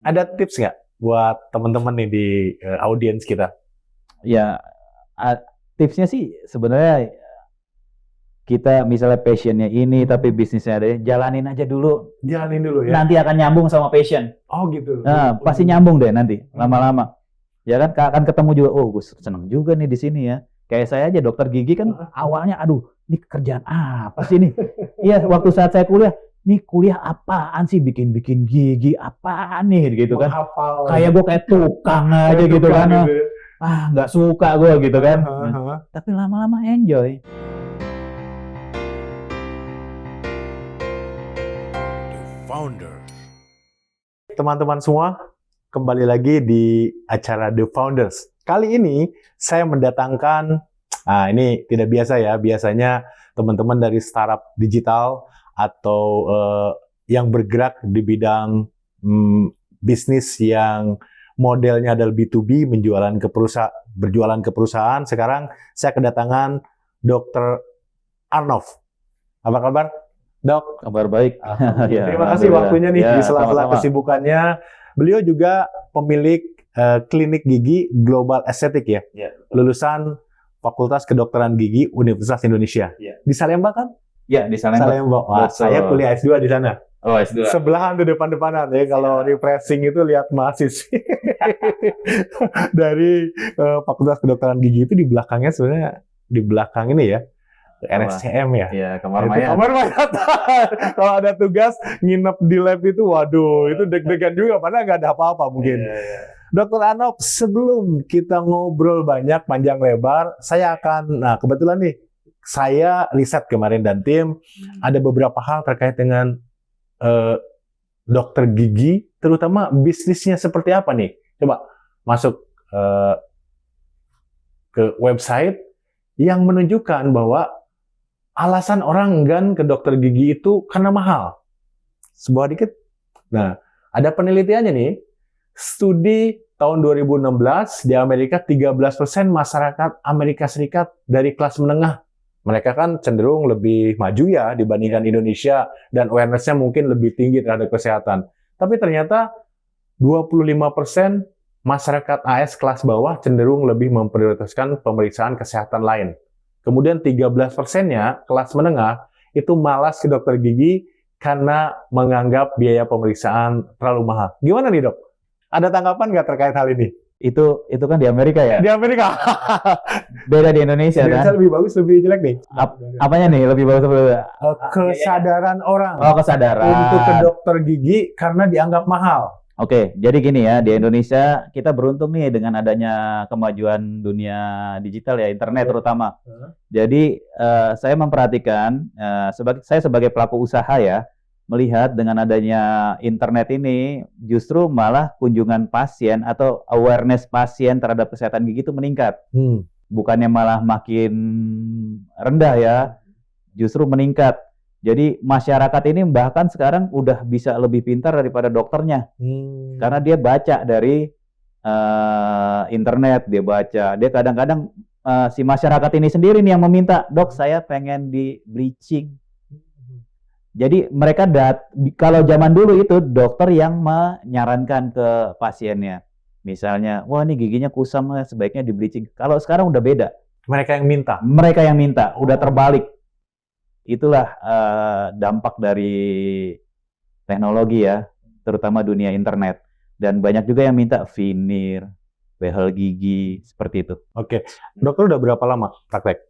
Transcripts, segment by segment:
Ada tips nggak buat teman-teman nih di audiens kita? Ya, tipsnya sih sebenarnya kita misalnya passionnya ini tapi bisnisnya ada, jalanin aja dulu. Jalanin dulu ya. Nanti akan nyambung sama passion. Oh gitu. Nah, pasti nyambung deh nanti lama-lama. Ya kan akan ketemu juga. Oh, gue seneng juga nih di sini ya. Kayak saya aja dokter gigi kan awalnya, aduh, ini kerjaan apa sih nih? Iya, waktu saat saya kuliah, nih kuliah apaan sih, bikin gigi apaan nih gitu kan? Menghafal. Kayak gue kayak tukang aja gitu kan. Gitu ya. Nggak suka gue gitu kan. Tapi lama-lama enjoy. Founder. Teman-teman semua, kembali lagi di acara The Founders. Kali ini saya mendatangkan, ini tidak biasa ya, biasanya teman-teman dari startup digital atau yang bergerak di bidang bisnis yang modelnya adalah B2B, berjualan ke perusahaan. Sekarang saya kedatangan Dr. Arnov. Apa kabar, Dok? Kabar baik. Ya, terima kasih waktunya nih di sela-sela kesibukannya. Beliau juga pemilik klinik gigi Global Estetik ya. Lulusan Fakultas Kedokteran Gigi Universitas Indonesia. Di Salemba kan? Ya, di Salemba. Wah, saya kuliah S2 di sana. Oh, S2. Sebelahan tuh depan-depanan ya. Kalau refreshing itu lihat mahasiswa dari Fakultas Kedokteran Gigi itu di belakangnya sebenarnya di belakang ini ya. RSCM ya? Iya, kamar mayat. Kamar mayat. Kalau ada tugas nginep di lab itu, waduh, itu deg-degan juga, padahal nggak ada apa-apa mungkin. Dr. Arnov, sebelum kita ngobrol banyak, panjang lebar, saya akan, kebetulan nih, saya riset kemarin dan tim, ada beberapa hal terkait dengan dokter gigi, terutama bisnisnya seperti apa nih? Coba masuk ke website yang menunjukkan bahwa alasan orang enggan ke dokter gigi itu karena mahal. Sebuah dikit. Nah, ada penelitiannya nih. Studi tahun 2016 di Amerika, 13% masyarakat Amerika Serikat dari kelas menengah. Mereka kan cenderung lebih maju ya dibandingkan Indonesia dan awareness-nya mungkin lebih tinggi terhadap kesehatan. Tapi ternyata 25% masyarakat AS kelas bawah cenderung lebih memprioritaskan pemeriksaan kesehatan lain. Kemudian 13%-nya kelas menengah itu malas ke dokter gigi karena menganggap biaya pemeriksaan terlalu mahal. Gimana nih, Dok? Ada tanggapan nggak terkait hal ini? Itu kan di Amerika ya? Di Amerika. Beda di Indonesia kan? Indonesia lebih bagus, lebih jelek nih. Apanya nih lebih bagus? Kesadaran orang. Oh, kesadaran. Untuk ke dokter gigi karena dianggap mahal. Oke, jadi gini ya, di Indonesia kita beruntung nih dengan adanya kemajuan dunia digital ya, internet terutama. Jadi saya memperhatikan, saya sebagai pelaku usaha ya, melihat dengan adanya internet ini justru malah kunjungan pasien atau awareness pasien terhadap kesehatan gigi itu meningkat. Bukannya malah makin rendah ya, justru meningkat. Jadi masyarakat ini bahkan sekarang udah bisa lebih pintar daripada dokternya, karena dia baca dari internet, dia kadang-kadang si masyarakat ini sendiri nih yang meminta, dok saya pengen di bleaching. Jadi mereka kalau zaman dulu itu dokter yang menyarankan ke pasiennya, misalnya, wah ini giginya kusam sebaiknya di bleaching. Kalau sekarang udah beda. Mereka yang minta. Mereka yang minta, udah terbalik. Itulah dampak dari teknologi ya, terutama dunia internet. Dan banyak juga yang minta veneer, behel gigi, seperti itu. Oke. Dokter udah berapa lama praktek?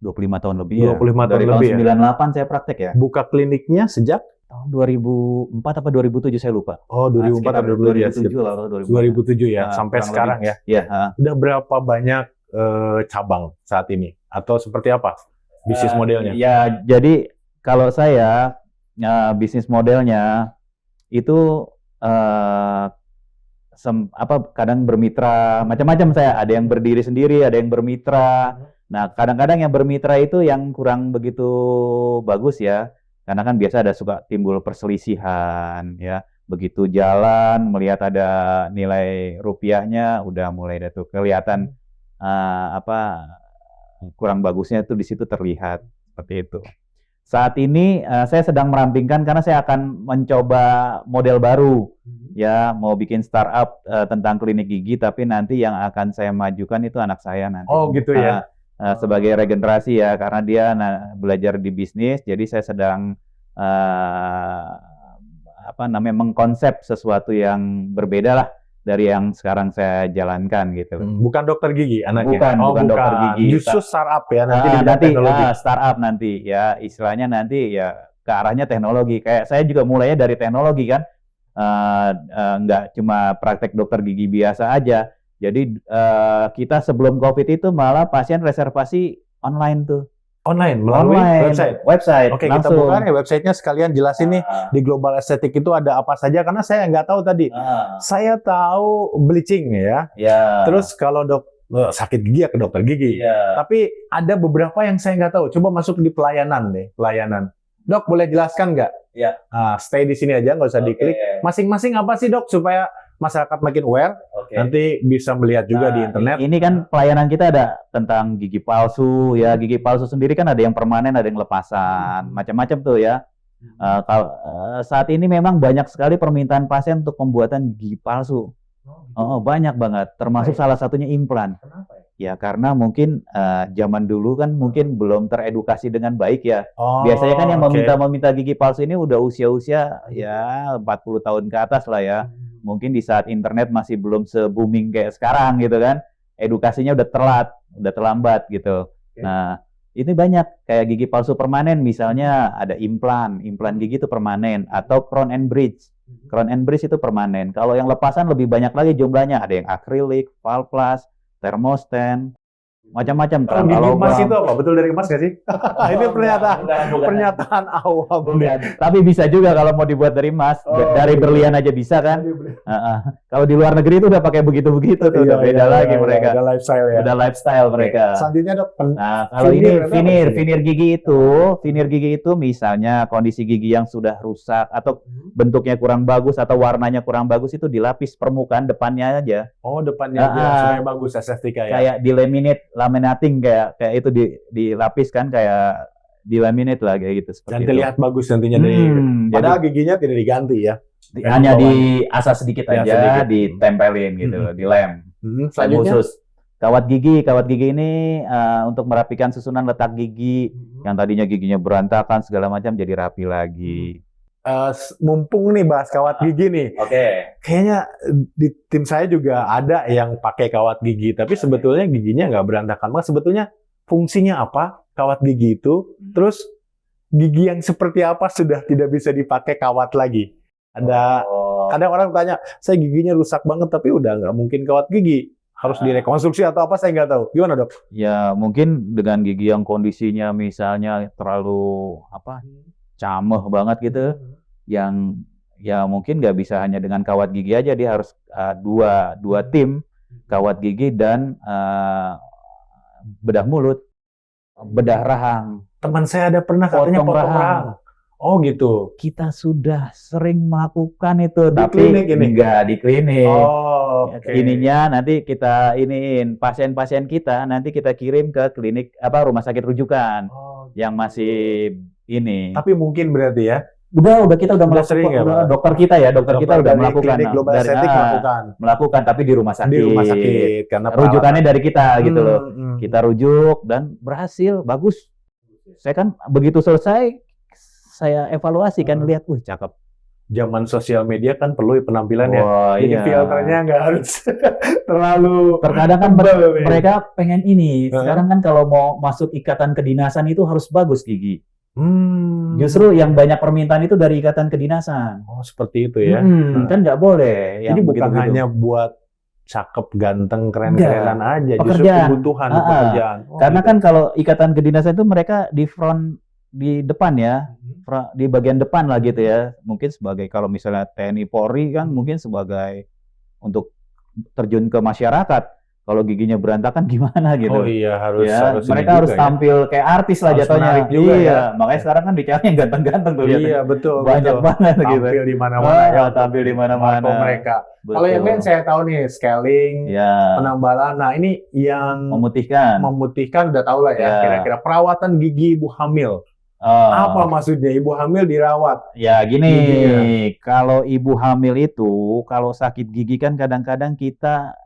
25 tahun lebih 25 tahun Dari lebih tahun 98 saya praktek ya. Buka kliniknya sejak? Tahun 2004 apa 2007 saya lupa. Oh, 2004 atau 2007 lah. 2007 ya, sampai sekarang lebih. Ya? Iya. Udah berapa banyak cabang saat ini? Atau seperti apa? Bisnis modelnya? Ya, jadi kalau saya bisnis modelnya itu kadang bermitra macam-macam saya. Ada yang berdiri sendiri, ada yang bermitra. Nah, kadang-kadang yang bermitra itu yang kurang begitu bagus ya. Karena kan biasa ada suka timbul perselisihan ya. Begitu jalan melihat ada nilai rupiahnya udah mulai ada tuh kelihatan kurang bagusnya tuh di situ terlihat seperti itu. Saat ini saya sedang merampingkan karena saya akan mencoba model baru. Ya, mau bikin startup tentang klinik gigi, tapi nanti yang akan saya majukan itu anak saya nanti. Oh gitu ya. Sebagai regenerasi ya, karena dia belajar di bisnis, jadi saya sedang mengkonsep sesuatu yang berbeda lah dari yang sekarang saya jalankan gitu. Bukan dokter gigi anaknya. Bukan dokter gigi. Justru startup ya nanti di bidang nanti teknologi. startup nanti ya, istilahnya nanti ya ke arahnya teknologi. Kayak saya juga mulainya dari teknologi kan. Nggak cuma praktek dokter gigi biasa aja. Jadi kita sebelum COVID itu malah pasien reservasi online tuh. Online melalui website. Oke, kita buka nih websitenya, sekalian jelasin nih di Global Aesthetic itu ada apa saja, karena saya nggak tahu tadi. Saya tahu bleaching ya. Terus kalau sakit gigi ya ke dokter gigi. Tapi ada beberapa yang saya nggak tahu. Coba masuk di pelayanan deh, pelayanan. Dok, boleh jelaskan nggak? Stay di sini aja, nggak usah diklik. Masing-masing apa sih dok, supaya masyarakat makin aware, nanti bisa melihat juga di internet. Ini kan pelayanan kita ada tentang gigi palsu ya. Gigi palsu sendiri kan ada yang permanen, ada yang lepasan, macam-macam tuh ya. Saat ini memang banyak sekali permintaan pasien untuk pembuatan gigi palsu. Banyak banget, termasuk salah satunya implan. Kenapa ya? Ya karena mungkin zaman dulu kan mungkin belum teredukasi dengan baik ya. Biasanya kan yang meminta gigi palsu ini udah usia-usia ya 40 tahun ke atas lah ya. Mungkin di saat internet masih belum se-booming kayak sekarang gitu kan. Edukasinya udah terlambat gitu. Nah, ini banyak kayak gigi palsu permanen, misalnya ada implan gigi itu permanen, atau crown and bridge. Crown and bridge itu permanen. Kalau yang lepasan lebih banyak lagi jumlahnya, ada yang akrilik, valplas, thermostand, macam-macam. Gigi emas itu apa? Betul dari emas nggak sih? Ini pernyataan awam. Tapi bisa juga kalau mau dibuat dari emas, dari berlian aja bisa kan? Kalau di luar negeri itu udah pakai begitu-begitu tuh, udah beda lagi mereka. Udah lifestyle ya. Udah lifestyle mereka. Selanjutnya dok. Nah, kalau ini veneer gigi itu misalnya kondisi gigi yang sudah rusak atau bentuknya kurang bagus atau warnanya kurang bagus, itu dilapis permukaan depannya aja. Oh, depannya aja supaya bagus estetika ya. Kayak laminating kayak itu dilapis kan, kayak dilaminate lah kayak gitu seperti dan itu. Terlihat bagus nantinya dari padahal giginya tidak diganti ya. Hanya di asas sedikit aja, ditempelin gitu, dilem. Selanjutnya khusus. Kawat gigi ini untuk merapikan susunan letak gigi yang tadinya giginya berantakan segala macam jadi rapi lagi. Mumpung nih bahas kawat gigi nih. Kayaknya di tim saya juga ada yang pakai kawat gigi, tapi sebetulnya giginya nggak berantakan. Mas, sebetulnya fungsinya apa kawat gigi itu? Terus gigi yang seperti apa sudah tidak bisa dipakai kawat lagi? Kadang orang tanya, saya giginya rusak banget tapi udah nggak mungkin kawat gigi. Harus direkonstruksi atau apa, saya nggak tahu. Gimana dok? Ya mungkin dengan gigi yang kondisinya misalnya terlalu cameh banget gitu, yang ya mungkin nggak bisa hanya dengan kawat gigi aja, dia harus dua tim, kawat gigi dan bedah mulut, bedah rahang. Teman saya ada pernah katanya potong rahang. Oh gitu. Kita sudah sering melakukan itu, tapi klinik ini? Enggak di klinik. Okay. Ininya nanti kita pasien-pasien kita nanti kita kirim ke klinik rumah sakit rujukan yang masih ini. Tapi mungkin berarti ya. Udah kita udah melakukan ya, dokter kita udah melakukan melakukan tapi di rumah sakit karena rujukannya dari kita gitu loh. Kita rujuk dan berhasil, bagus. Saya kan begitu selesai saya evaluasi kan, lihat cakep. Zaman sosial media kan perlu penampilan ya. Jadi Iya. filternya nggak harus terlalu. Terkadang kan mereka pengen ini. Sekarang kan kalau mau masuk ikatan kedinasan itu harus bagus gigi. Justru yang banyak permintaan itu dari ikatan kedinasan. Oh, seperti itu ya. Kan nggak boleh. Jadi bukan hanya buat cakep, ganteng, keren-kerenan aja, pekerjaan. Justru kebutuhan pekerjaan. Karena kan kalau ikatan kedinasan itu mereka di front, di depan ya, di bagian depan lah gitu ya. Mungkin sebagai kalau misalnya TNI Polri kan mungkin sebagai untuk terjun ke masyarakat. Kalau giginya berantakan gimana gitu. Oh iya, harus mereka harus tampil kayak artis lah jatuhnya. Juga ya. Makanya sekarang kan dicari yang ganteng-ganteng tuh. Iya, betul. Banyak banget gitu. Tampil di mana-mana tampil di mana-mana. Mereka. Kalau yang lain saya tahu nih, scaling, penambalan. Nah, ini yang memutihkan udah tahu lah ya. Kira-kira perawatan gigi ibu hamil. Oh, Apa maksudnya ibu hamil dirawat? ya gini, Giginya. kalau ibu hamil itu, kalau sakit gigi kan kadang-kadang kita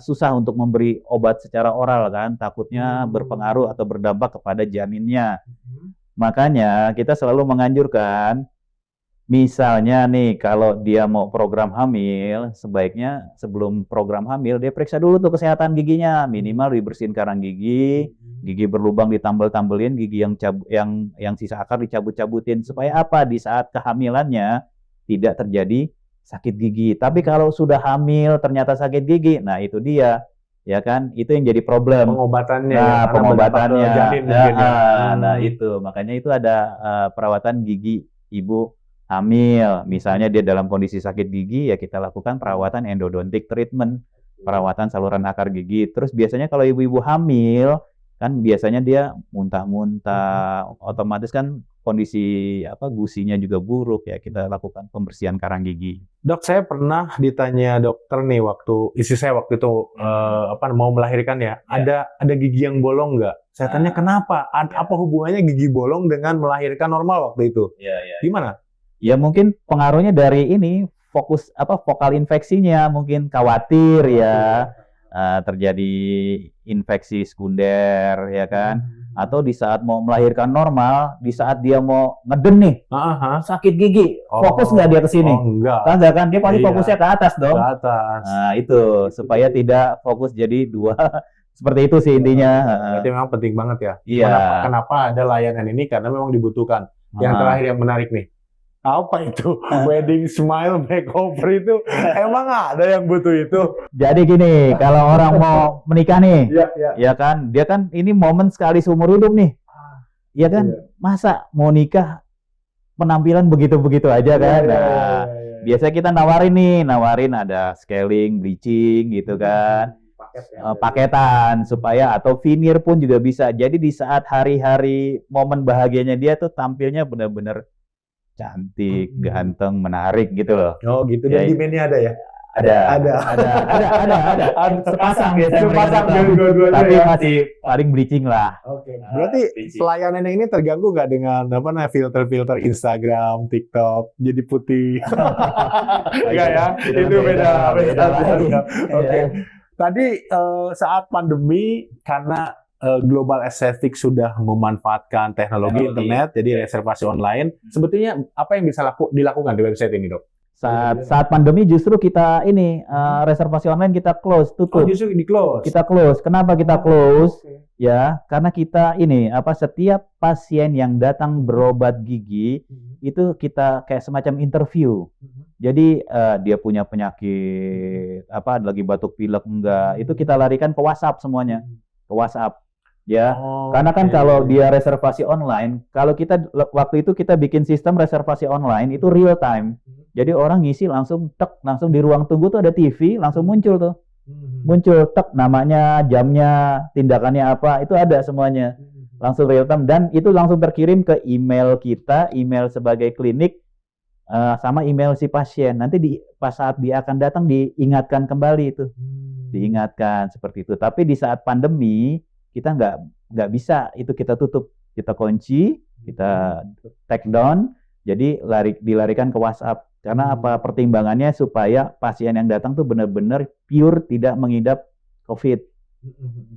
susah untuk memberi obat secara oral kan, takutnya berpengaruh atau berdampak kepada janinnya. Makanya kita selalu menganjurkan, misalnya nih, kalau dia mau program hamil, sebaiknya sebelum program hamil dia periksa dulu tuh kesehatan giginya, minimal dibersihin karang gigi, gigi berlubang ditambel-tambelin, gigi yang sisa akar dicabut-cabutin supaya apa? Di saat kehamilannya tidak terjadi sakit gigi. Tapi kalau sudah hamil ternyata sakit gigi, nah itu dia, ya kan? Itu yang jadi problem. Pengobatannya ya, Nah, karena berdampak ke pengobatannya, janin mungkin ya. nah itu makanya itu ada perawatan gigi ibu hamil. Misalnya dia dalam kondisi sakit gigi, ya kita lakukan perawatan endodontic treatment, perawatan saluran akar gigi. Terus biasanya kalau ibu-ibu hamil, kan biasanya dia muntah-muntah, otomatis kan kondisi gusinya juga buruk ya. Kita lakukan pembersihan karang gigi. Dok, saya pernah ditanya dokter nih waktu istri saya waktu itu mau melahirkan ya. Ada gigi yang bolong nggak? Saya tanya kenapa? Apa hubungannya gigi bolong dengan melahirkan normal waktu itu? Gimana? Ya mungkin pengaruhnya dari ini vokal infeksinya, mungkin khawatir ya terjadi infeksi sekunder ya kan, atau di saat mau melahirkan normal, di saat dia mau ngeden nih sakit gigi, fokus nggak dia ke sini? Oh, enggak. Kagak kan, dia pasti Iya. fokusnya ke atas dong. Ke atas. Nah itu supaya tidak fokus jadi dua. Seperti itu sih intinya. Berarti memang penting banget ya. Iya. Kenapa ada layanan ini? Karena memang dibutuhkan. Yang terakhir yang menarik nih. Apa itu? Wedding smile makeover itu emang ada yang butuh itu? Jadi gini, kalau orang mau menikah nih, Iya. ya kan, dia kan ini momen sekali seumur hidup nih, ya kan, masa mau nikah penampilan begitu-begitu aja kan? Nah, biasanya kita nawarin ada scaling, bleaching gitu kan, paketan supaya atau veneer pun juga bisa. Jadi di saat hari-hari momen bahagianya dia tuh tampilnya benar-benar cantik, ganteng, menarik gitu loh. Oh gitu, Ya, dan demandnya ada ya? Ada. Sepasang biasanya. Sepasang dari dua-duanya Tapi ya? masih paling bleaching lah. Oke. Berarti pelayanan ini terganggu nggak dengan filter-filter Instagram, TikTok, jadi putih? Enggak ya? Itu beda. Oke. Tadi saat pandemi karena global aesthetic sudah memanfaatkan teknologi internet, jadi reservasi online. Sebetulnya apa yang bisa dilakukan di website ini, Dok? Saat pandemi justru kita ini reservasi online kita tutup. Oh, justru di close. Kita close. Kenapa kita close? Ya, karena kita ini setiap pasien yang datang berobat gigi itu kita kayak semacam interview. Jadi dia punya penyakit lagi batuk pilek enggak, itu kita larikan ke WhatsApp semuanya. Ke WhatsApp. Ya, karena kan kalau dia reservasi online, kalau kita waktu itu kita bikin sistem reservasi online itu real time. Jadi orang ngisi langsung langsung di ruang tunggu tuh ada TV, langsung muncul tuh. Muncul namanya, jamnya, tindakannya apa, itu ada semuanya. Langsung real time dan itu langsung terkirim ke email kita, email sebagai klinik sama email si pasien. Nanti pas saat dia akan datang diingatkan kembali itu. Diingatkan seperti itu. Tapi di saat pandemi kita nggak bisa itu kita tutup, kita kunci, kita take down, jadi dilarikan ke WhatsApp. Karena apa? Pertimbangannya supaya pasien yang datang tuh benar-benar pure tidak mengidap COVID.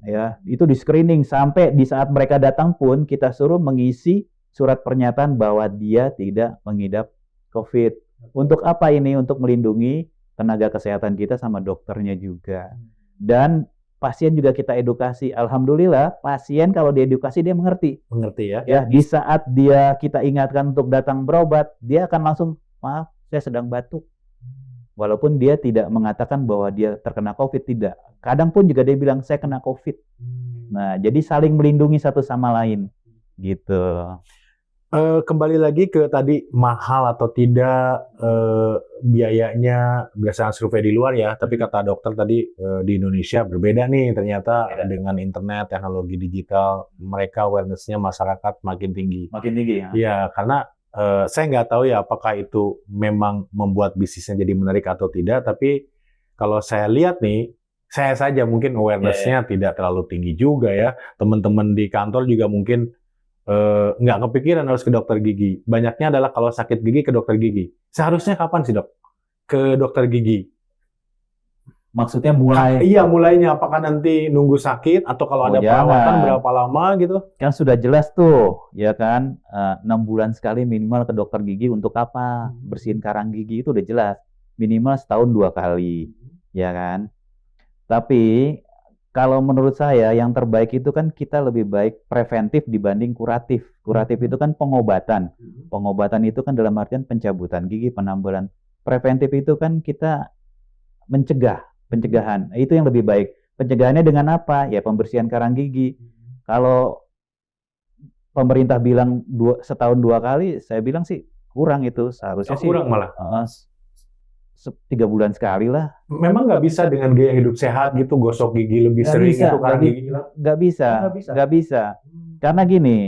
Ya, itu di screening sampai di saat mereka datang pun kita suruh mengisi surat pernyataan bahwa dia tidak mengidap COVID. Untuk apa ini? Untuk melindungi tenaga kesehatan kita sama dokternya juga. Dan pasien juga kita edukasi. Alhamdulillah, pasien kalau diedukasi dia mengerti. Mengerti ya? Ya, di saat kita ingatkan untuk datang berobat, dia akan langsung, maaf, saya sedang batuk. Walaupun dia tidak mengatakan bahwa dia terkena COVID, tidak. Kadang pun juga dia bilang, saya kena COVID. Nah, jadi saling melindungi satu sama lain. Gitu. Kembali lagi ke tadi mahal atau tidak biayanya berdasarkan survei di luar ya, tapi kata dokter tadi di Indonesia berbeda nih ternyata dengan internet, teknologi digital, mereka awareness-nya masyarakat makin tinggi. Makin tinggi ya? Iya, karena saya nggak tahu ya apakah itu memang membuat bisnisnya jadi menarik atau tidak, tapi kalau saya lihat nih, saya saja mungkin awareness-nya tidak terlalu tinggi juga ya. Teman-teman di kantor juga mungkin nggak kepikiran harus ke dokter gigi. Banyaknya adalah kalau sakit gigi ke dokter gigi. Seharusnya kapan sih, Dok? Ke dokter gigi? Maksudnya mulai Iya, mulainya apakah nanti nunggu sakit atau kalau Oh, ada perawatan jangan. berapa lama gitu? kan sudah jelas tuh, ya kan, 6 bulan sekali minimal ke dokter gigi untuk apa? Bersihin karang gigi itu udah jelas. Minimal setahun 2 kali, ya kan? Tapi kalau menurut saya yang terbaik itu kan kita lebih baik preventif dibanding kuratif. Kuratif itu kan pengobatan. Pengobatan itu kan dalam artian pencabutan gigi, penambalan. Preventif itu kan kita mencegah, pencegahan. Itu yang lebih baik. Pencegahannya dengan apa? Ya pembersihan karang gigi. Kalau pemerintah bilang setahun 2 kali, saya bilang sih kurang itu. Seharusnya sih Kurang malah. 3 bulan sekali lah. Memang nggak bisa dengan gaya hidup sehat gitu, gosok gigi lebih Nggak sering bisa, itu karang gigi. Nggak bisa, Nggak bisa. nggak bisa. Karena gini,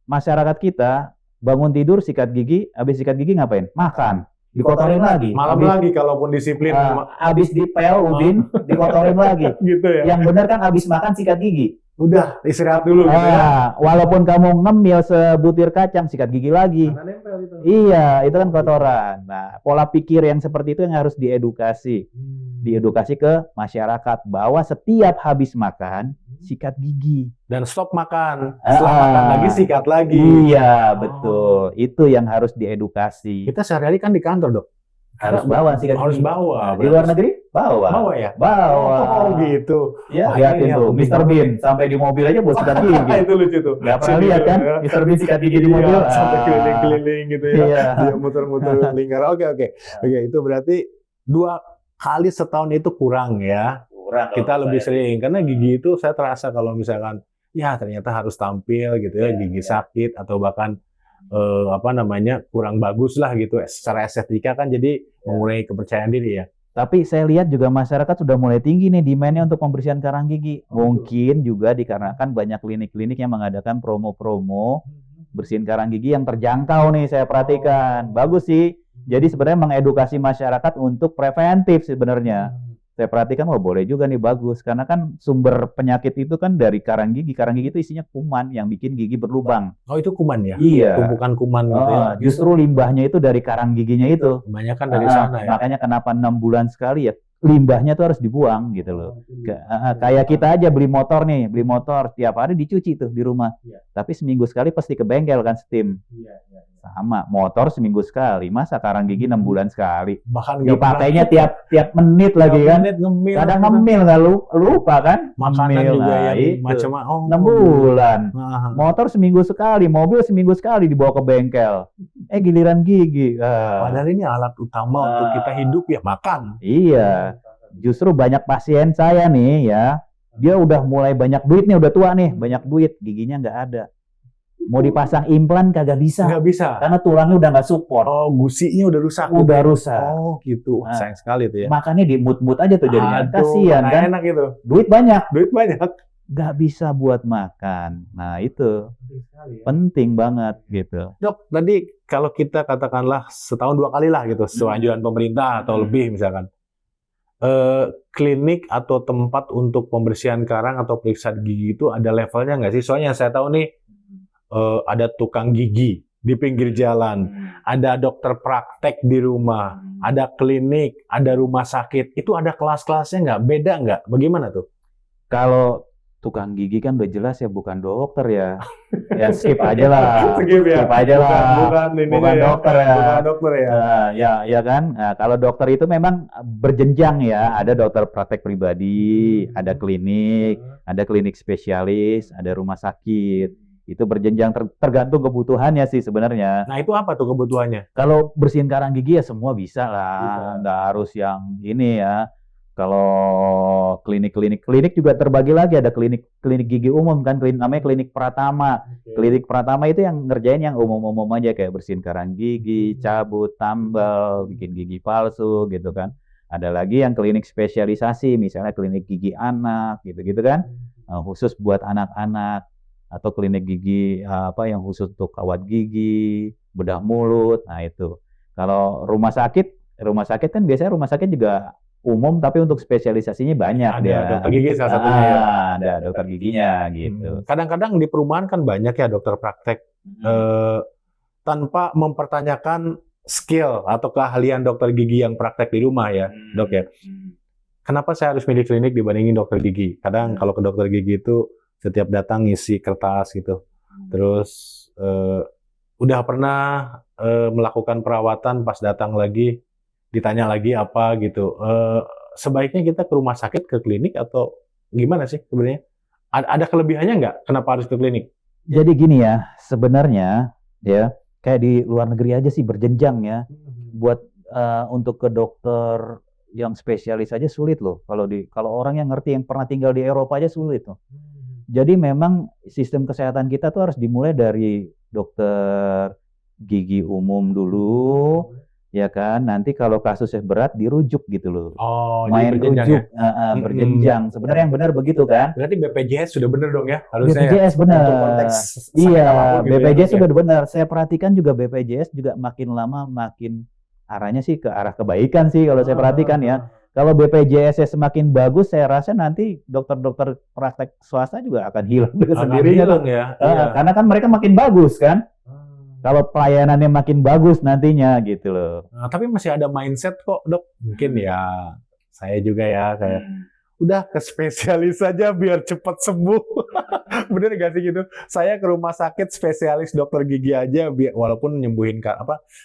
masyarakat kita bangun tidur sikat gigi, habis sikat gigi ngapain? Makan, dikotorin lagi. Malam lagi kalaupun disiplin Habis dipel udin, dikotorin lagi. gitu ya. Yang benar kan habis makan sikat gigi. Udah istirahat dulu gitu ya. Walaupun kamu ngemil sebutir kacang, sikat gigi lagi. Karena nempel itu. Iya, itu kan kotoran. Nah, pola pikir yang seperti itu yang harus diedukasi. Diedukasi ke masyarakat bahwa setiap habis makan, sikat gigi. Dan stop makan. Setelah makan lagi sikat lagi. Iya, betul. Itu yang harus diedukasi. Kita sehari-hari kan di kantor, Dok. Harus bawa sikat gigi. Harus bawa. Di luar negeri? Bawa. Bawa ya? Bawa. Oh gitu. Ya, Wah, liatin ini tuh, yang Mr. Bean sampai di mobil aja buat sikat gigi. Itu lucu tuh. Gak pernah lihat kan? Ya. Mr. Bean sikat gigi di Iya, mobil. sampai keliling-keliling gitu ya. Iya. Dia muter-muter lingkar. Oke, itu berarti 2 kali setahun itu kurang ya. Kurang. Kita lebih sering karena gigi itu saya terasa kalau misalkan ya ternyata harus tampil gitu ya, gigi sakit atau bahkan kurang bagus lah gitu secara estetika kan, jadi mengurangi kepercayaan diri ya. Tapi saya lihat juga masyarakat sudah mulai tinggi nih demand-nya untuk pembersihan karang gigi. Mungkin juga dikarenakan banyak klinik-klinik yang mengadakan promo-promo bersihin karang gigi yang terjangkau nih, saya perhatikan. Bagus sih. Jadi sebenarnya mengedukasi masyarakat untuk preventif sebenarnya. Saya perhatikan, wah boleh juga nih, bagus. Karena kan sumber penyakit itu kan dari karang gigi. Karang gigi itu isinya kuman yang bikin gigi berlubang. Oh itu kuman ya? Iya. Tumpukan kuman gitu ya? Justru limbahnya itu dari karang giginya itu. Kebanyakan dari sana ya? Makanya kenapa 6 bulan sekali ya, limbahnya tuh harus dibuang gitu loh. Kayak kita aja beli motor nih, beli motor tiap hari dicuci tuh di rumah. Tapi seminggu sekali pasti ke bengkel kan steam. Sama, motor seminggu sekali, masa karang gigi 6 bulan sekali. Bahkan dipakainya tiap menit lagi kan. Ngemil, kadang ngemil nggak lupa kan. Makanan ngemil, juga yang itu. macam 6 bulan. Motor seminggu sekali, mobil seminggu sekali dibawa ke bengkel. Giliran gigi. Padahal ini alat utama untuk kita hidup ya, makan. Iya. Justru banyak pasien saya nih ya, dia udah mulai banyak duit nih, udah tua nih, banyak duit, giginya nggak ada. Mau dipasang implan kagak bisa. Nggak bisa. Karena tulangnya udah nggak support. Oh, gusinya udah rusak. Udah rusak. Oh, gitu. Nah, sayang sekali tuh ya. Makanya dimut-mut aja tuh jadinya. Kasihan kan. Enak itu. Duit banyak. Nggak bisa buat makan. Nah, itu penting banget gitu. Dok, tadi kalau kita katakanlah setahun 2 kali lah gitu, sesuai pemerintah atau lebih misalkan. Klinik atau tempat untuk pembersihan karang atau periksaan gigi itu ada levelnya nggak sih? Soalnya saya tahu nih, ada tukang gigi di pinggir jalan, ada dokter praktek di rumah, ada klinik, ada rumah sakit. Itu ada kelas-kelasnya nggak? Beda nggak? Bagaimana tuh? Kalau tukang gigi kan udah jelas ya bukan dokter ya. Ya skip aja lah. Skip aja lah. Bukan dokter ya. Bukan dokter ya. Ya kan. Nah, kalau dokter itu memang berjenjang ya. Ada dokter praktek pribadi, ada klinik spesialis, ada rumah sakit. Itu berjenjang tergantung kebutuhannya sih sebenarnya. Nah itu apa tuh kebutuhannya? Kalau bersihin karang gigi ya semua bisa lah, nggak harus yang ini ya. Kalau klinik juga terbagi lagi, ada klinik gigi umum kan, namanya klinik Pratama. Klinik Pratama itu yang ngerjain yang umum-umum aja kayak bersihin karang gigi, cabut, tambal, bikin gigi palsu gitu kan. Ada lagi yang klinik spesialisasi, misalnya klinik gigi anak gitu kan, khusus buat anak-anak. Atau klinik gigi yang khusus untuk kawat gigi, bedah mulut. Nah itu. Kalau rumah sakit kan biasanya rumah sakit juga umum tapi untuk spesialisasinya banyak Ada dia. dokter gigi salah satunya ya. Ada dokter giginya gitu. Kadang-kadang di perumahan kan banyak ya dokter praktek tanpa mempertanyakan skill atau keahlian dokter gigi yang praktek di rumah ya, dok ya. Kenapa saya harus milih klinik dibandingin dokter gigi? Kadang kalau ke dokter gigi itu setiap datang ngisi kertas gitu. Terus udah pernah melakukan perawatan, pas datang lagi ditanya lagi apa gitu. Sebaiknya kita ke rumah sakit, ke klinik, atau gimana sih sebenarnya? Ada kelebihannya nggak? Kenapa harus ke klinik? Jadi gini ya, sebenarnya ya kayak di luar negeri aja sih berjenjang ya. Buat untuk ke dokter yang spesialis aja sulit loh. Kalau orang yang ngerti, yang pernah tinggal di Eropa aja sulit loh. Jadi memang sistem kesehatan kita tuh harus dimulai dari dokter gigi umum dulu, ya kan. Nanti kalau kasusnya berat dirujuk gitu loh. Oh, Main jadi berjenjang rujuk, ya? berjenjang. Sebenarnya yang benar begitu kan? Berarti BPJS sudah benar dong ya harusnya ya? BPJS benar. Untuk konteks sakit Iya, apapun gitu ya, BPJS dok ya? sudah benar. Saya perhatikan juga BPJS juga makin lama makin arahnya sih ke arah kebaikan sih kalau saya perhatikan ya. Kalau BPJS semakin bagus, saya rasa nanti dokter-dokter praktek swasta juga akan hilang dengan sendirinya hilang tuh. ya. Iya. Karena kan mereka makin bagus kan. Kalau pelayanannya makin bagus nantinya gitu loh. Nah, tapi masih ada mindset kok, dok. Mungkin ya saya juga ya kayak udah ke spesialis saja biar cepat sembuh. Bener gak sih gitu? Saya ke rumah sakit spesialis dokter gigi aja walaupun nyembuhin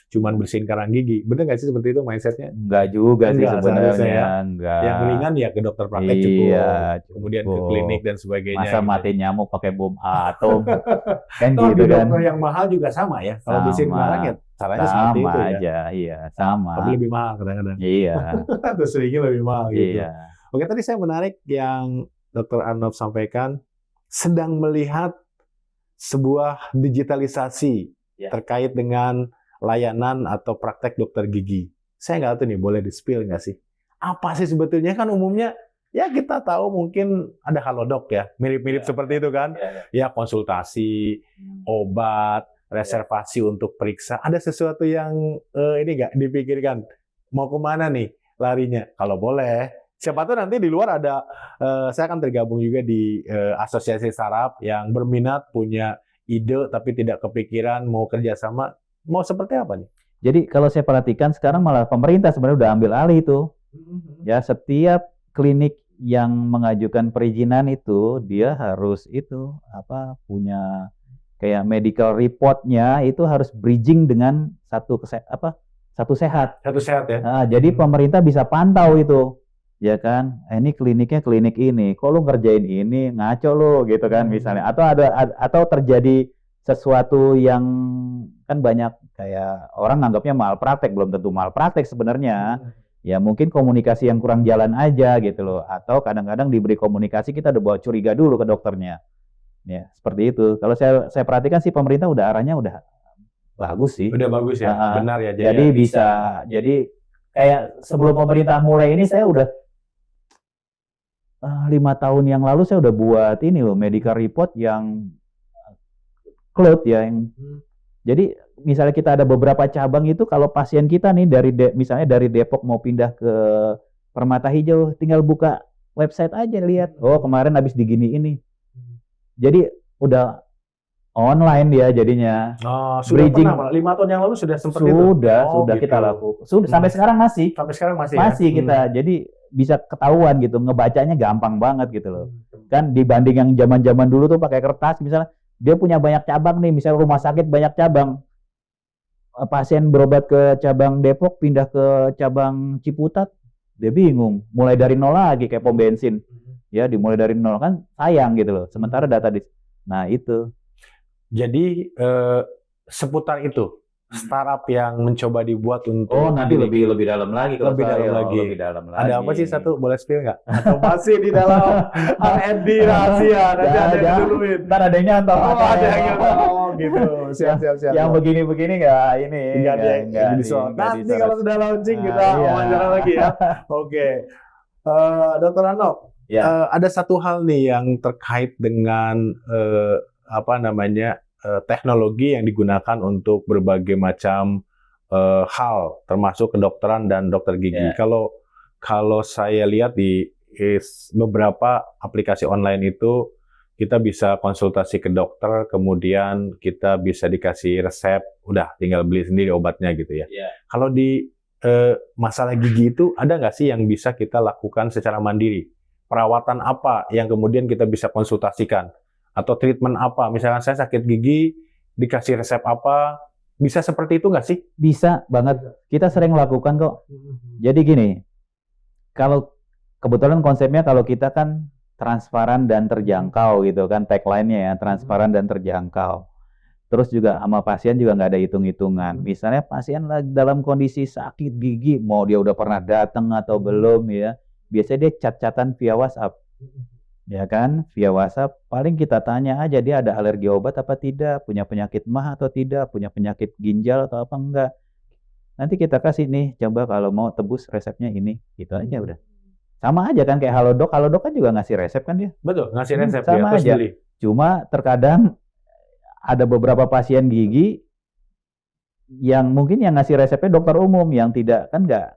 cuman bersihin karang gigi. Bener gak sih seperti itu mindsetnya? Enggak juga sih Enggak, sebenarnya. seharusnya ya. Enggak. Yang mendingan ya ke dokter praktek Iya, cukup. Kemudian ke cukup. klinik dan sebagainya. Masa gitu. mati nyamuk pakai bom atom. Kan Toh gitu di kan. dokter yang mahal juga sama ya. Kalau bersihin Sama. karang ya caranya seperti Sama itu ya. aja, iya, sama. Tapi lebih mahal kadang-kadang. Iya, Atau seringnya lebih mahal gitu. iya. Oke, tadi saya menarik yang Dr. Arnov sampaikan, sedang melihat sebuah digitalisasi Ya. terkait dengan layanan atau praktek dokter gigi. Saya nggak tahu nih, boleh di-spill nggak sih? Apa sih sebetulnya? Kan umumnya ya kita tahu mungkin ada Halodoc ya, mirip-mirip seperti itu kan. Ya konsultasi, obat, reservasi untuk periksa. Ada sesuatu yang ini nggak dipikirkan? Mau kemana nih larinya? Kalau boleh. Siapa tahu nanti di luar ada, saya akan tergabung juga di asosiasi startup yang berminat, punya ide tapi tidak kepikiran mau kerjasama, mau seperti apa nih? Jadi kalau saya perhatikan sekarang malah pemerintah sebenarnya udah ambil alih itu. Ya, setiap klinik yang mengajukan perizinan itu dia harus punya kayak medical report-nya itu harus bridging dengan satu sehat. Satu sehat ya. Nah, jadi pemerintah bisa pantau itu. Ya kan, ini kliniknya klinik ini, kok lu ngerjain ini ngaco lu gitu kan misalnya, atau terjadi sesuatu yang kan banyak kayak orang nganggapnya malpraktek, belum tentu malpraktek sebenarnya. Ya mungkin komunikasi yang kurang jalan aja gitu loh, atau kadang-kadang diberi komunikasi kita udah bawa curiga dulu ke dokternya. Ya seperti itu. Kalau saya perhatikan sih pemerintah udah arahnya udah bagus sih. Udah bagus ya, benar ya. Jadi bisa, jadi kayak sebelum pemerintah mulai ini saya udah 5 tahun yang lalu saya udah buat ini loh, medical report yang cloud ya, yang jadi misalnya kita ada beberapa cabang itu, kalau pasien kita nih misalnya dari Depok mau pindah ke Permata Hijau, tinggal buka website aja lihat, oh kemarin habis digini ini. Jadi udah online dia jadinya. Oh, sudah bridging. pernah 5 tahun yang lalu sudah seperti itu. Sudah gitu. kita lakukan. Sampai sekarang masih. Sampai sekarang masih. Masih ya? kita. Jadi bisa ketahuan gitu, ngebacanya gampang banget gitu loh. Kan dibanding yang zaman-zaman dulu tuh pakai kertas, misalnya dia punya banyak cabang nih, misalnya rumah sakit banyak cabang. Pasien berobat ke cabang Depok, pindah ke cabang Ciputat, dia bingung. Mulai dari nol lagi kayak pom bensin. Ya, dimulai dari nol kan sayang gitu loh. Sementara data nah itu. Jadi seputar itu startup yang mencoba dibuat untuk nanti lebih dalam lagi kalau lebih dalam lagi. Lebih dalam lagi. Ada apa sih satu, boleh spill nggak? Atau masih di dalam R&D rahasia? Nanti ada yang duluin. Ntar ada yang nyantol. Ada yang nyantol. Oh gitu. Siap. Yang begini-begini nggak ini. Nanti kalau sudah launching kita wawancara lagi ya. Oke. Dr. Arnov, ada satu hal nih yang terkait dengan teknologi yang digunakan untuk berbagai macam hal, termasuk kedokteran dan dokter gigi. Kalau kalau saya lihat di beberapa aplikasi online itu kita bisa konsultasi ke dokter, kemudian kita bisa dikasih resep, udah tinggal beli sendiri obatnya gitu ya. Iya. Kalau di masalah gigi itu ada nggak sih yang bisa kita lakukan secara mandiri? Perawatan apa yang kemudian kita bisa konsultasikan? Atau treatment apa? Misalkan saya sakit gigi, dikasih resep apa? Bisa seperti itu nggak sih? Bisa banget. Kita sering lakukan kok. Jadi gini, kalau kebetulan konsepnya kalau kita kan transparan dan terjangkau gitu kan, tagline-nya ya, transparan dan terjangkau. Terus juga sama pasien juga nggak ada hitung-hitungan. Misalnya pasien lagi dalam kondisi sakit gigi, mau dia udah pernah datang atau belum ya, biasanya dia chat-chatan via WhatsApp. Ya kan, via WhatsApp paling kita tanya aja dia ada alergi obat apa tidak, punya penyakit mah atau tidak, punya penyakit ginjal atau apa enggak. Nanti kita kasih nih, coba kalau mau tebus resepnya ini, gitu aja udah. Sama aja kan kayak Halodoc kan juga ngasih resep kan dia. Betul, ngasih resep Sama ya, terus aja. beli. Cuma terkadang ada beberapa pasien gigi yang mungkin yang ngasih resepnya dokter umum yang tidak kan nggak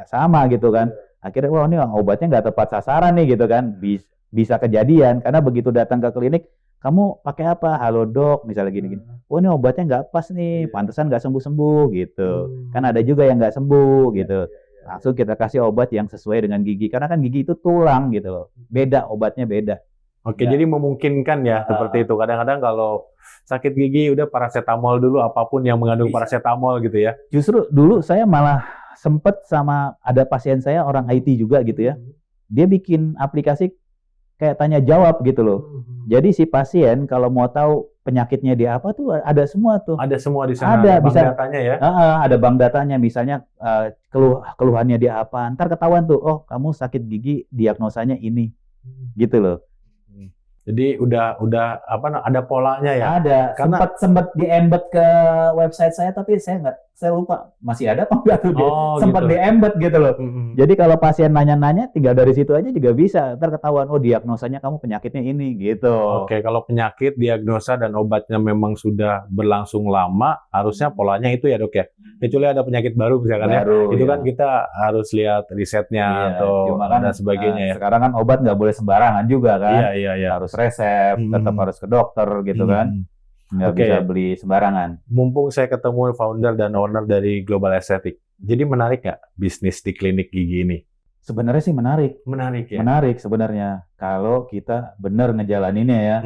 sama gitu kan. Akhirnya wah ini obatnya nggak tepat sasaran nih gitu kan. Bisa kejadian karena begitu datang ke klinik kamu pakai apa? Halodoc misalnya gini-gini. Oh ini obatnya nggak pas nih, pantesan nggak sembuh-sembuh gitu. Kan ada juga yang nggak sembuh gitu. Langsung kita kasih obat yang sesuai dengan gigi karena kan gigi itu tulang gitu loh. Beda obatnya beda. Oke, Ya. jadi memungkinkan ya seperti itu. Kadang-kadang kalau sakit gigi udah paracetamol dulu, apapun yang mengandung Bisa. paracetamol gitu ya. Justru dulu saya malah sempet sama ada pasien saya orang IT juga gitu ya. Dia bikin aplikasi kayak tanya jawab gitu loh. Jadi si pasien kalau mau tahu penyakitnya dia apa tuh ada semua tuh. Ada semua di sana, Ada, bank bisa. datanya ya. Ada bank datanya misalnya keluhannya dia apa. Ntar ketahuan tuh, oh kamu sakit gigi diagnosanya ini. Gitu loh. Jadi udah apa ada polanya ya. Ada, Karena- sempat di-embed ke website saya tapi saya lupa masih ada apa enggak tuh dia. Oh, Sempat gitu. di-embed gitu loh. Mm-mm. Jadi kalau pasien nanya-nanya tinggal dari situ aja juga bisa. Ntar ketahuan oh diagnosanya kamu penyakitnya ini gitu. Oke, kalau penyakit, diagnosa dan obatnya memang sudah berlangsung lama, harusnya polanya itu ya dok ya. Kecuali ada penyakit baru misalkan ya. Baru, Itu ya. kan kita harus lihat risetnya Iya, atau cuma kan dan sebagainya ya. sekarang kan obat nggak boleh sembarangan juga kan. Iya. Harus resep, tetap harus ke dokter gitu kan. Nggak Oke. bisa beli sembarangan. Mumpung saya ketemu founder dan owner dari Global Aesthetic, jadi menarik nggak bisnis di klinik gigi ini? Sebenarnya sih menarik. Menarik ya. Menarik sebenarnya kalau kita benar ngejalaninnya ya.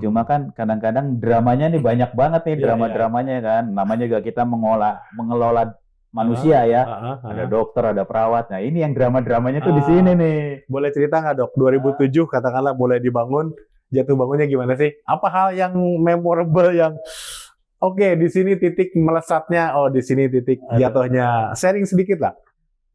Cuma kan kadang-kadang dramanya nih banyak banget nih Iya, drama-dramanya kan. Namanya juga kita mengelola manusia ya. Ada dokter, ada perawat. Nah ini yang drama-dramanya tuh di sini nih. Boleh cerita nggak dok? 2007 katakanlah mulai dibangun, jatuh bangunnya gimana sih? Apa hal yang memorable yang oke, di sini titik melesatnya, oh di sini titik jatuhnya. Sharing sedikit lah.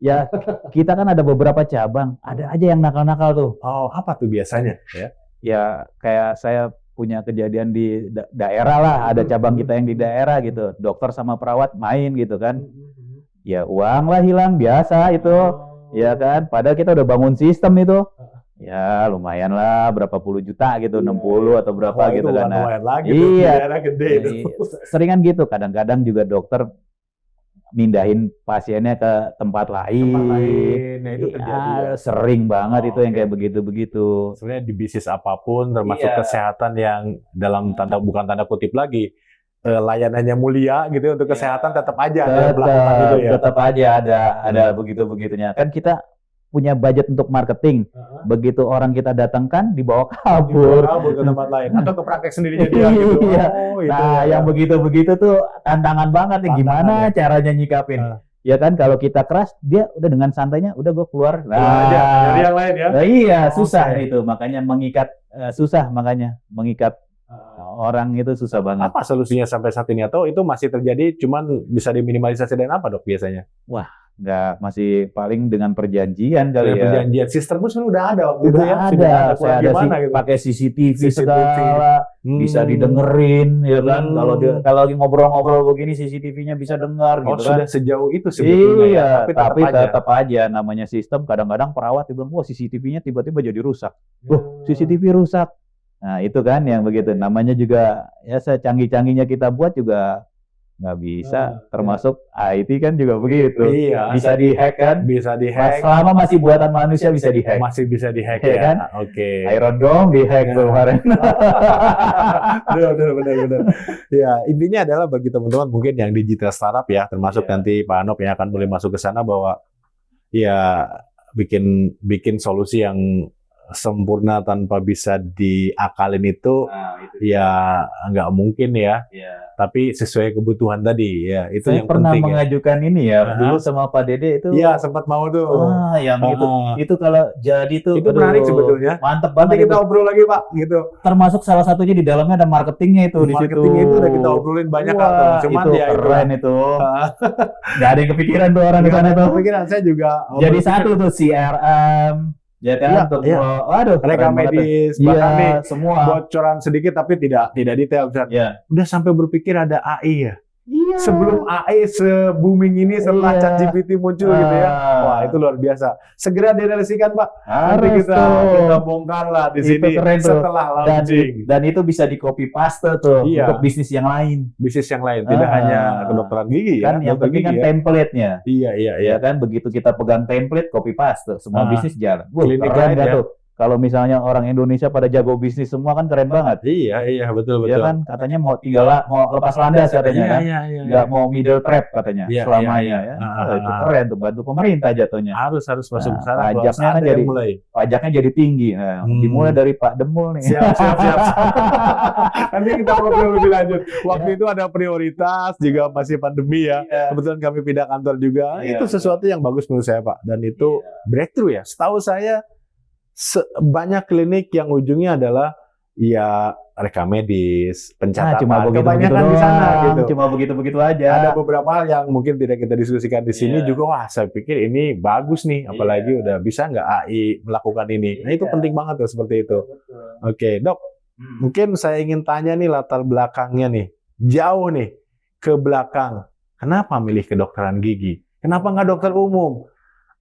Ya kita kan ada beberapa cabang. Ada aja yang nakal-nakal tuh. Oh, apa tuh biasanya? Ya. Ya kayak saya punya kejadian di daerah lah. Ada cabang kita yang di daerah gitu. Dokter sama perawat main gitu kan. Ya uang lah hilang biasa itu. Ya kan. Padahal kita udah bangun sistem itu. Ya lumayan lah berapa puluh juta gitu. 60 atau berapa Wah, gitu itu kan. Nah, lumayan lagi tuh, di iya. daerah gede itu. Seringan gitu. Kadang-kadang juga dokter mindahin pasiennya ke tempat lain. Tempat lain, ya itu terjadi. Ya, sering banget itu yang oke. kayak begitu-begitu. Sebenarnya di bisnis apapun, termasuk Iya. kesehatan yang dalam bukan tanda kutip lagi, layanannya mulia gitu ya, untuk Iya. kesehatan tetap aja ada yang melakukan itu ya. Tetap aja ada begitu-begitunya. Kan kita punya budget untuk marketing. Begitu orang kita datangkan dibawa kabur. Kabur ke tempat lain atau ke praktek sendirinya dia gitu. Iya. Oh, itu Nah, ya. yang begitu-begitu tuh tantangan banget nih. Gimana Tantangan, caranya nyikapin? Ya kan kalau kita keras, dia udah dengan santainya, udah gue keluar. Nah, aja dari yang lain ya. Nah, iya, susah Oke. itu. Makanya mengikat orang itu susah banget. Apa solusinya sampai saat ini atau itu masih terjadi cuman bisa diminimalisasi dengan apa dok biasanya? Nggak, masih paling dengan perjanjian kali Dari ya. perjanjian sistem pun udah ada waktu itu Udah ya. ada, Sudah saya kurang ada gimana gitu. pakai CCTV CCTV. segala, bisa didengerin, ya kan? Hmm. Kalau lagi ngobrol-ngobrol begini, CCTV-nya bisa dengar, Oh, gitu kan? sudah sejauh itu sebetulnya Iya, ya. tapi aja. tetap aja namanya sistem. Kadang-kadang perawat dia bilang, wah CCTV-nya tiba-tiba jadi rusak. Loh, CCTV rusak. Nah itu kan yang begitu. Namanya juga ya secanggih-canggihnya kita buat juga nggak bisa. Termasuk IT kan juga begitu. Iya. Bisa dihack kan? Bisa dihack. Selama masih buatan manusia bisa dihack. Masih bisa dihack Iya ya. kan? Oke. Iron Dome dihack tuh kemarin. Benar. Ya, intinya adalah bagi teman-teman mungkin yang digital startup ya, termasuk nanti Pak Anop yang akan boleh masuk ke sana, bahwa ya bikin solusi yang sempurna tanpa bisa diakalin itu ya nggak mungkin ya. Tapi sesuai kebutuhan tadi ya, itu Saya yang pernah penting mengajukan ini ya, dulu sama Pak Dede itu. ya. Sempat mau tuh. Yang itu kalau jadi tuh Itu menarik sebetulnya. mantep Nanti banget kita itu. obrol lagi Pak, gitu. Termasuk salah satunya di dalamnya ada marketingnya itu di situ. Marketingnya itu udah kita obrolin banyak Wah, atau cuman itu ya keren itu. Nggak ada yang kepikiran tuh orang di sana tuh. Kepikiran saya juga. Jadi satu tuh CRM, ya kan? Iya, Untuk iya. waduh, Rekam keren banget tuh. medis, Iya, bahkan nih semua. bocoran sedikit tapi tidak detail. Iya. Udah sampai berpikir ada AI ya. Iya. Sebelum AI se-booming ini setelah Iya. ChatGPT muncul gitu ya. Wah, itu luar biasa. Segera dianalisikan Pak. Nanti Harus kita bongkar lah di Itu sini keren tuh. setelah launching. Dan itu bisa di copy paste tuh Iya. untuk bisnis yang lain. Bisnis yang lain, tidak hanya kedokteran gigi ya. Kan yang dokter penting kan gigi ya. template-nya. Iya. Ya kan, begitu kita pegang template copy paste, semua bisnis jalan. Wah, Klinik keren lain nggak ya. tuh? Kalau misalnya orang Indonesia pada jago bisnis semua kan keren banget. Iya, betul. Ya kan, katanya mau lepas landas katanya kan. Iya. Nggak mau middle trap katanya Iya, selamanya iya. ya. Itu keren tuh, bantu pemerintah jatuhnya. Harus masuk ke sana. Pajaknya kan Ada yang jadi mulai. pajaknya jadi tinggi. Nah, dimulai dari Pak Demul nih. Siap. Nanti kita ngobrol lebih lanjut. Waktu itu ada prioritas juga, masih pandemi ya. Kebetulan kami pindah kantor juga. Iya. Itu sesuatu yang bagus menurut saya Pak. Dan itu breakthrough ya. Setahu saya banyak klinik yang ujungnya adalah ya rekam medis, pencatatan. Cuma begitu Kebanyakan di sana gitu. Cuma begitu aja. Ada beberapa hal yang mungkin tidak kita diskusikan di sini juga. Wah, saya pikir ini bagus nih. Apalagi udah bisa nggak AI melakukan ini. Nah, itu penting banget tuh seperti itu. Oke, Dok. Mungkin saya ingin tanya nih latar belakangnya nih. Jauh nih ke belakang. Kenapa milih kedokteran gigi? Kenapa nggak dokter umum?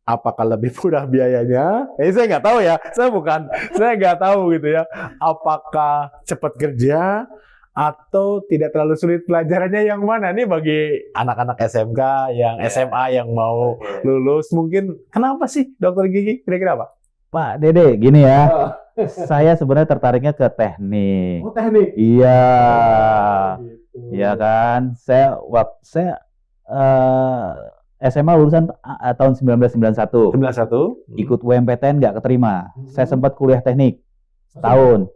Apakah lebih murah biayanya? Saya nggak tahu ya. Saya nggak tahu gitu ya. Apakah cepat kerja atau tidak terlalu sulit pelajarannya, yang mana nih bagi anak-anak SMK yang SMA yang mau lulus mungkin? Kenapa sih dokter gigi? Kira-kira apa? Pak Dede, gini ya. Saya sebenarnya tertariknya ke teknik. Oh, teknik. Iya. Gitu. Iya kan? Saya SMA lulusan tahun 1991. 91. Ikut UMPTN nggak keterima. Saya sempat kuliah teknik setahun.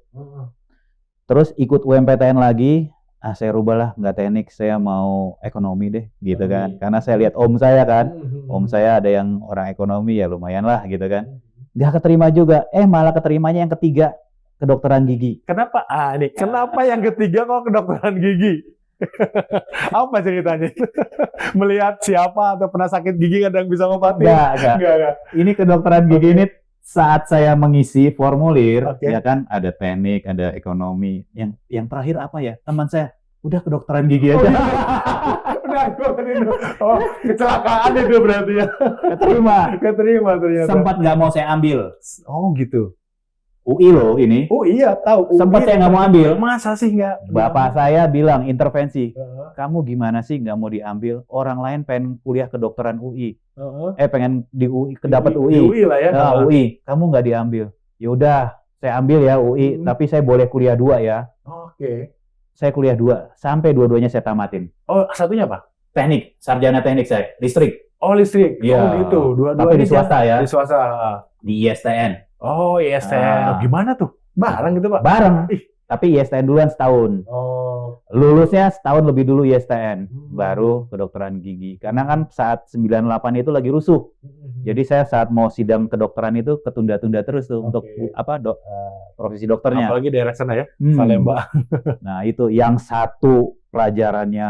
Terus ikut UMPTN lagi, saya rubahlah, nggak teknik, saya mau ekonomi deh, gitu kan. Karena saya lihat om saya kan, om saya ada yang orang ekonomi, ya lumayan lah gitu kan. Nggak keterima juga, malah keterimanya yang ketiga, kedokteran gigi. Kenapa? Kenapa yang ketiga kok kedokteran gigi? Apa ceritanya? Melihat siapa atau pernah sakit gigi kadang bisa ngobatin? Enggak. Ini kedokteran gigi ini saat saya mengisi formulir, ya kan ada teknik, ada ekonomi. Yang terakhir apa ya? Teman saya, udah kedokteran gigi aja. Kecelakaan itu berarti ya. Keterima ternyata. Sempat nggak mau saya ambil. Oh gitu. UI loh ini. Oh iya, tahu. Sempat saya nggak mau ambil. Masa sih nggak? Bapak saya bilang intervensi. Kamu gimana sih nggak mau diambil? Orang lain pengen kuliah kedokteran UI. Pengen di UI, dapat UI. UI lah ya. UI. Kamu nggak diambil. Yaudah, saya ambil ya UI. Tapi saya boleh kuliah 2 ya. Oke. Saya kuliah 2. Sampai dua-duanya saya tamatin. Oh, satunya apa? Teknik. Sarjana teknik saya. Listrik. Oh, listrik. Iya. Oh gitu. Dua-duanya Tapi di swasta ya. Di swasta. Di ISTN. Oh, ISTN. Gimana tuh? Bareng gitu, Pak? Bareng. Tapi ISTN duluan setahun. Oh. Lulusnya setahun lebih dulu ISTN. Baru kedokteran gigi. Karena kan saat 98 itu lagi rusuh. Jadi saya saat mau sidang kedokteran itu ketunda-tunda terus tuh untuk profesi dokternya. Apalagi daerah sana ya, Salemba. Nah itu yang satu pelajarannya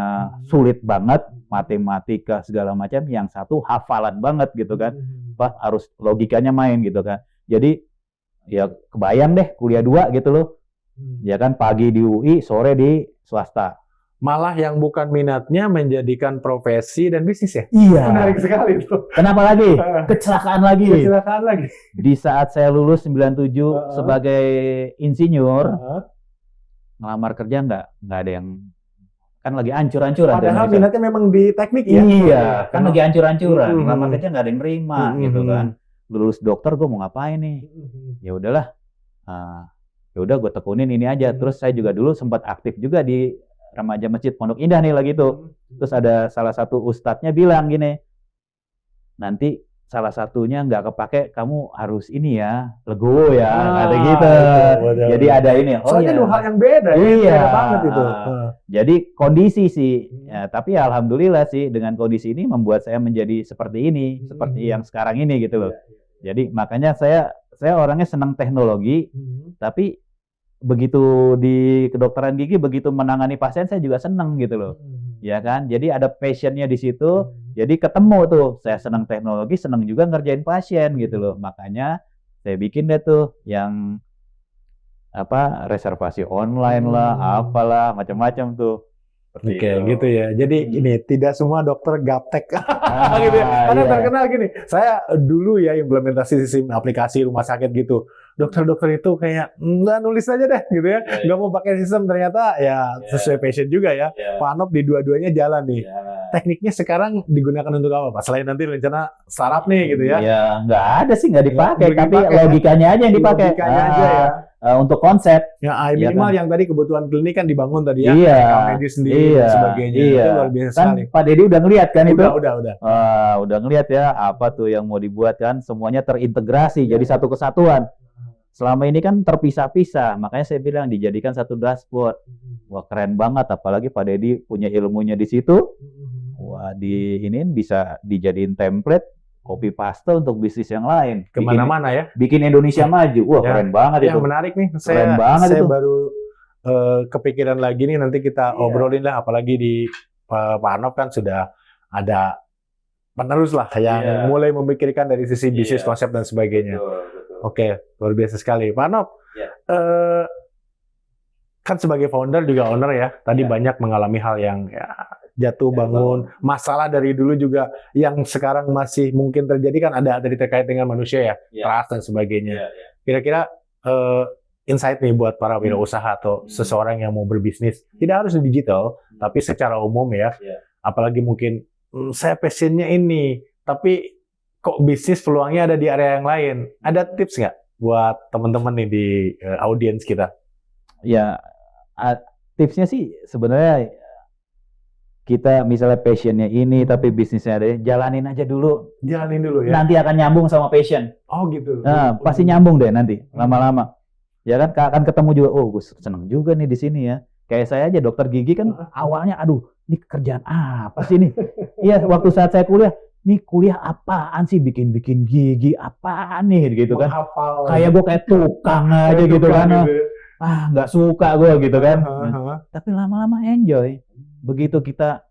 sulit banget, matematika segala macam. Yang satu hafalan banget gitu kan. Harus logikanya main gitu kan. Jadi ya kebayang deh kuliah 2 gitu loh. Ya kan, pagi di UI, sore di swasta. Malah yang bukan minatnya menjadikan profesi dan bisnis ya? Iya. Menarik sekali itu. Kenapa lagi? Kecelakaan lagi. Kecelakaan lagi. Di saat saya lulus 97 sebagai insinyur, ngelamar kerja nggak ada yang kan lagi ancur-ancuran tuh Padahal Indonesia. minatnya memang di teknik ya. Iya, kan lagi ancur-ancuran. Mm-mm. Lamar kerja nggak ada yang nerima gitu kan. Lulus dokter gue mau ngapain nih? Ya udahlah. Ya udah gue tekunin ini aja. Terus saya juga dulu sempat aktif juga di remaja masjid Pondok Indah nih lagi tuh. Terus ada salah satu ustadznya bilang gini, nanti salah satunya nggak kepake, kamu harus ini ya, legowo ya, ada gitu. Betul. Jadi ada ini. Soalnya dua hal yang beda, Iya. beda banget itu. Jadi kondisi sih, ya, tapi alhamdulillah sih dengan kondisi ini membuat saya menjadi seperti ini, seperti yang sekarang ini gitu loh. Jadi makanya saya orangnya senang teknologi, tapi begitu di kedokteran gigi, begitu menangani pasien saya juga senang gitu loh. Ya kan? Jadi ada passionnya di situ. Jadi ketemu tuh, saya senang teknologi, senang juga ngerjain pasien gitu loh. Makanya saya bikin deh tuh yang reservasi online lah, apalah, macam-macam tuh. Oke, gitu ya. Jadi ini tidak semua dokter gaptek gitu ya. Karena terkenal gini. Saya dulu ya implementasi sistem aplikasi rumah sakit gitu. Dokter-dokter itu kayak nggak nulis aja deh gitu ya. Nggak mau pakai sistem, ternyata ya sesuai passion juga ya. Pak Anop di dua-duanya jalan nih. Tekniknya sekarang digunakan untuk apa Pak? Selain nanti rencana startup nih gitu ya. Ya nggak ada sih, nggak dipakai, Nggak tapi dipakai, logikanya aja yang dipakai. Logikanya aja ya. Untuk konsep. Ya, minimal yang tadi kebutuhan klinik kan dibangun tadi ya. Iya. Medis sendiri dan sebagainya. Iya. Itu luar biasa Kan sekali. Pak Deddy udah ngeliat kan itu? Udah. Udah ngeliat ya apa tuh yang mau dibuat kan, semuanya terintegrasi jadi satu kesatuan. Selama ini kan terpisah-pisah, makanya saya bilang dijadikan satu dashboard. Wah keren banget, apalagi Pak Deddy punya ilmunya di situ. Wah ini bisa dijadiin template, copy paste untuk bisnis yang lain. Kemana-mana ya. Bikin Indonesia maju. Wah keren banget itu. Yang menarik nih, Keren banget saya itu. baru kepikiran lagi nih, nanti kita obrolin lah, apalagi di Pak Anop kan sudah ada penerus lah yang mulai memikirkan dari sisi bisnis konsep dan sebagainya. Betul. Oke, luar biasa sekali. Pak Anop, kan sebagai founder juga owner ya, tadi banyak mengalami hal yang jatuh bangun, masalah dari dulu juga yang sekarang masih mungkin terjadi, kan ada tadi terkait dengan manusia ya, trust dan sebagainya. Kira-kira insight nih buat para wirausaha atau seseorang yang mau berbisnis, tidak harus di digital, tapi secara umum ya, apalagi mungkin saya passionnya ini, tapi kok bisnis peluangnya ada di area yang lain. Ada tips nggak buat teman-teman nih di audiens kita? Ya, tipsnya sih sebenarnya kita misalnya passionnya ini tapi bisnisnya ada, jalanin aja dulu. Jalanin dulu ya. Nanti akan nyambung sama passion. Oh gitu. Nah, pasti nyambung deh nanti lama-lama. Ya kan akan ketemu juga. Oh, gue seneng juga nih di sini ya. Kayak saya aja dokter gigi kan awalnya, aduh, ini kerjaan apa sih nih? Iya, waktu saat saya kuliah, nih kuliah apaan sih, bikin gigi apaan nih gitu kan? Kayak gue kayak tukang aja gitu kan. Nggak suka gue gitu kan. Tapi lama-lama enjoy. Begitu kita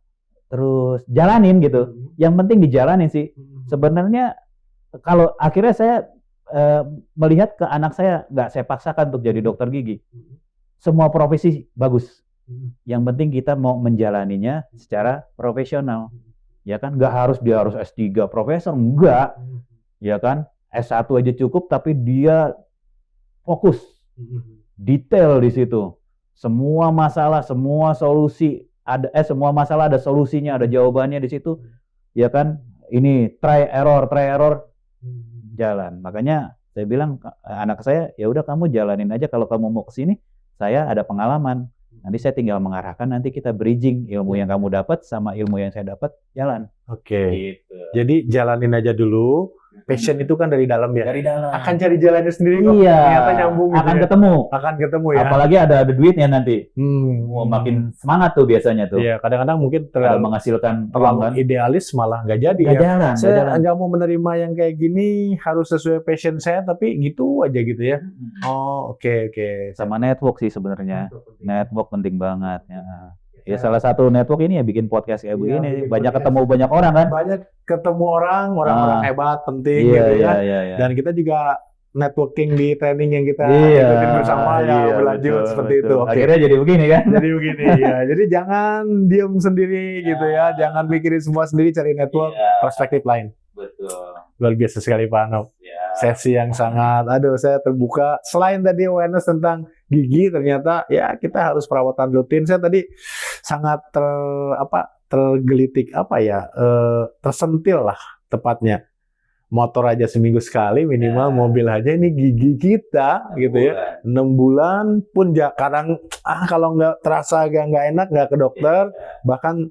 terus jalanin gitu. Yang penting dijalanin sih. Sebenarnya kalau akhirnya saya melihat ke anak saya, nggak saya paksakan untuk jadi dokter gigi. Semua profesi bagus. Yang penting kita mau menjalaninya secara profesional. Ya kan, dia harus S3 profesor, enggak. Ya kan, S1 aja cukup, tapi dia fokus, detail di situ. Semua masalah, semua solusi ada, semua masalah ada solusinya, ada jawabannya di situ. Ya kan, ini try error jalan. Makanya saya bilang anak saya, ya udah kamu jalanin aja, kalau kamu mau ke sini, saya ada pengalaman. Nanti saya tinggal mengarahkan, nanti kita bridging ilmu yang kamu dapat sama ilmu yang saya dapat, jalan. Oke. Gitu. Jadi jalanin aja dulu. Passion itu kan dari dalam ya. Dari dalam. Akan cari jalannya sendiri kok. Iya. Ternyata nyambung gitu Akan ya. ketemu. Akan ketemu ya. Apalagi ada duitnya nanti. Makin semangat tuh biasanya tuh. Iya, kadang-kadang mungkin Ada menghasilkan uang kan. idealis malah nggak jadi Nggak ya. jalan. Saya nggak mau menerima yang kayak gini, harus sesuai passion saya, tapi gitu aja gitu ya. Oh, oke. Sama network sih sebenarnya. Network penting banget. Ya salah satu network ini ya bikin podcast kayak begini. Banyak ketemu banyak orang kan. Banyak ketemu orang hebat, penting Iya, gitu ya. Iya. Dan kita juga networking di training yang kita Iya, ikutin bersama ya, berlanjut seperti itu. Oke. Akhirnya jadi begini kan. Jadi begini ya. Jadi jangan diem sendiri gitu ya. Jangan mikirin semua sendiri, cari network, perspektif lain. Betul. Luar biasa sekali Pak Anop. Sesi yang sangat, saya terbuka. Selain tadi awareness tentang gigi, ternyata ya kita harus perawatan rutin. Saya tadi sangat tergelitik tersentil lah tepatnya. Motor aja seminggu sekali minimal, mobil aja ini gigi kita gitu ya. 6 bulan pun kadang kalau nggak terasa agak nggak enak nggak ke dokter. Bahkan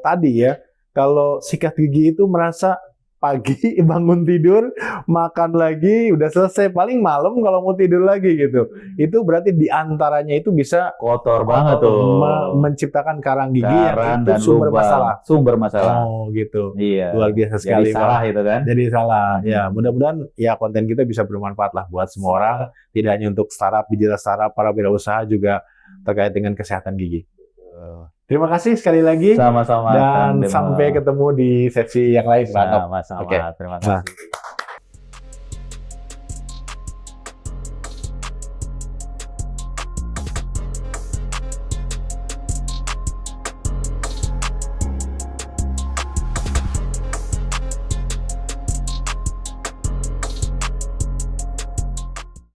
tadi ya, kalau sikat gigi itu merasa pagi bangun tidur, makan lagi, udah selesai. Paling malam kalau mau tidur lagi gitu. Itu berarti diantaranya itu bisa Kotor banget tuh. menciptakan karang gigi Karang yang itu dan sumber lubang. masalah. Sumber masalah. Oh gitu. Iya. Luar biasa sekali. Jadi salah itu kan. Jadi salah. Ya mudah-mudahan ya konten kita bisa bermanfaat lah buat semua orang. Tidak hanya untuk startup, digital startup, para wirausaha juga terkait dengan kesehatan gigi. Terima kasih sekali lagi. Sama-sama. Dan sampai ketemu di sesi yang lain. Sama-sama. Oke. Terima kasih.